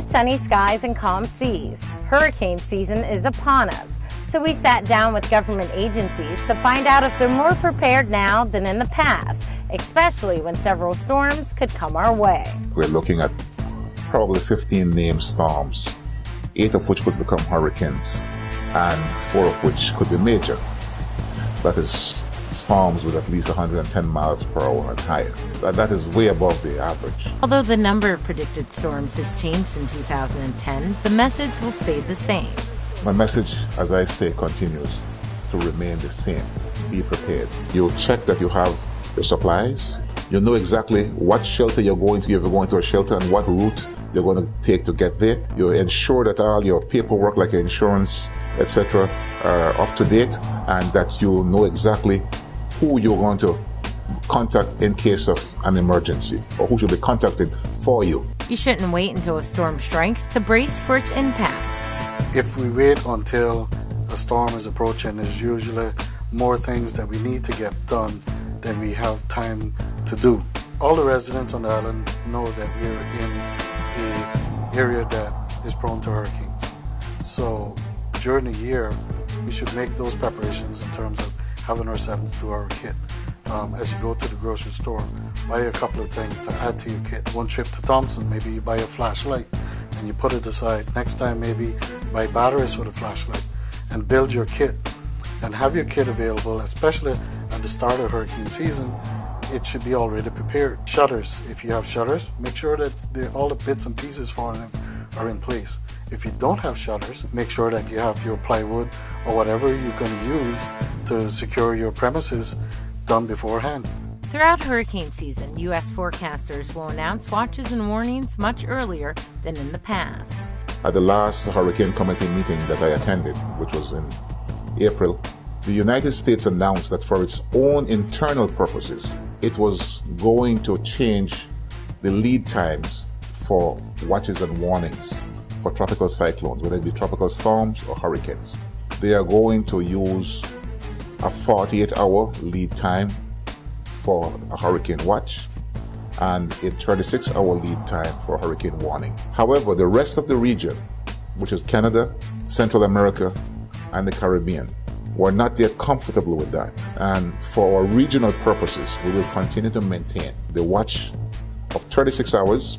bright sunny skies and calm seas. Hurricane season is upon us, so we sat down with government agencies to find out if they're more prepared now than in the past, especially when several storms could come our way. We're looking at probably 15 named storms, 8 of which could become hurricanes, and 4 of which could be major. That is storms with at least 110 miles per hour and higher. That is way above the average. Although the number of predicted storms has changed in 2010, the message will stay the same. My message, as I say, continues to remain the same. Be prepared. You'll check that you have your supplies. You know exactly what shelter you're going to, if you're going to a shelter, and what route you're going to take to get there. You ensure that all your paperwork, like your insurance, etc., are up to date, and that you know exactly who you're going to contact in case of an emergency, or who should be contacted for you. You shouldn't wait until a storm strikes to brace for its impact. If we wait until a storm is approaching, there's usually more things that we need to get done than we have time to do. All the residents on the island know that we're in an area that is prone to hurricanes. So during the year, we should make those preparations in terms of having our 72-hour kit. As you go to the grocery store, buy a couple of things to add to your kit. One trip to Thompson, maybe you buy a flashlight and you put it aside. Next time, maybe buy batteries for the flashlight and build your kit and have your kit available, especially at the start of hurricane season. It should be already prepared. Shutters, if you have shutters, make sure that all the bits and pieces for them are in place. If you don't have shutters, make sure that you have your plywood or whatever you're going to use to secure your premises done beforehand. Throughout hurricane season, U.S. forecasters will announce watches and warnings much earlier than in the past. At the last Hurricane Committee meeting that I attended, which was in April, the United States announced that for its own internal purposes, it was going to change the lead times for watches and warnings for tropical cyclones, whether it be tropical storms or hurricanes. They are going to use a 48-hour lead time for a hurricane watch and a 36-hour lead time for a hurricane warning. However, the rest of the region, which is Canada, Central America, and the Caribbean, were not yet comfortable with that. And for our regional purposes, we will continue to maintain the watch of 36 hours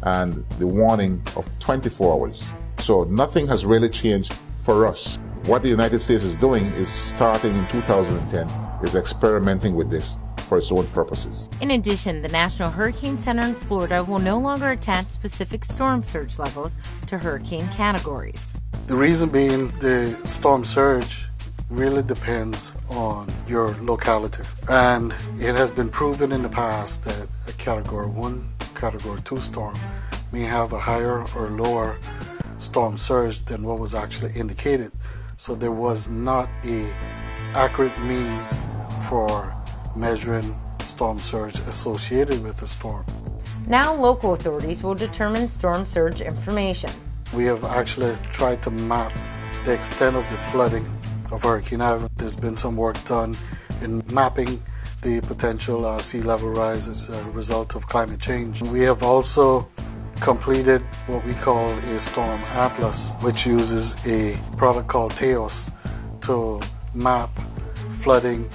and the warning of 24 hours. So nothing has really changed for us. What the United States is doing is, starting in 2010, is experimenting with this for its own purposes. In addition, the National Hurricane Center in Florida will no longer attach specific storm surge levels to hurricane categories. The reason being, the storm surge really depends on your locality. And it has been proven in the past that a Category 1, Category 2 storm may have a higher or lower storm surge than what was actually indicated. So there was not an accurate means for measuring storm surge associated with the storm. Now local authorities will determine storm surge information. We have actually tried to map the extent of the flooding of Hurricane Ivan. There's been some work done in mapping the potential sea level rise as a result of climate change. We have also completed what we call a storm atlas, which uses a product called TEOS to map flooding,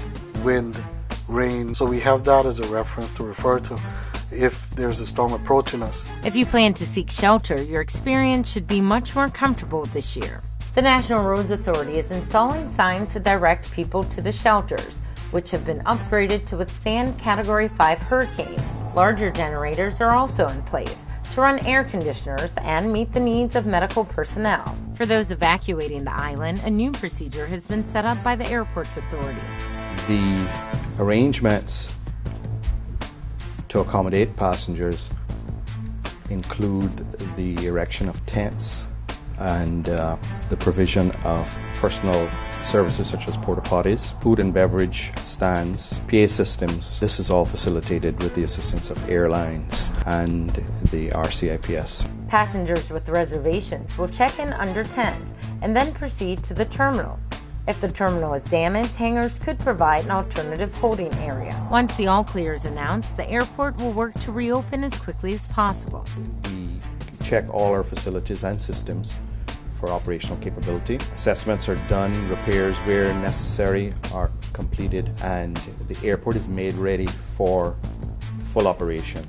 wind, rain. So we have that as a reference to refer to if there's a storm approaching us. If you plan to seek shelter, your experience should be much more comfortable this year. The National Roads Authority is installing signs to direct people to the shelters, which have been upgraded to withstand Category 5 hurricanes. Larger generators are also in place to run air conditioners and meet the needs of medical personnel. For those evacuating the island, a new procedure has been set up by the Airports Authority. The arrangements to accommodate passengers include the erection of tents and the provision of personal services such as porta potties, food and beverage stands, PA systems. This is all facilitated with the assistance of airlines and the RCIPS. Passengers with reservations will check in under tents and then proceed to the terminal. If the terminal is damaged, hangars could provide an alternative holding area. Once the all clear is announced, the airport will work to reopen as quickly as possible. We check all our facilities and systems for operational capability. Assessments are done, repairs where necessary are completed, and the airport is made ready for full operation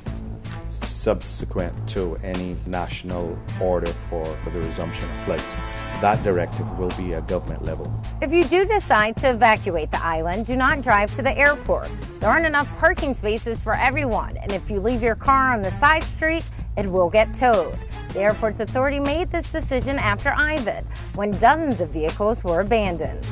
subsequent to any national order for the resumption of flights. That directive will be at government level. If you do decide to evacuate the island, do not drive to the airport. There aren't enough parking spaces for everyone, and if you leave your car on the side street, it will get towed. The airport's authority made this decision after Ivan, when dozens of vehicles were abandoned.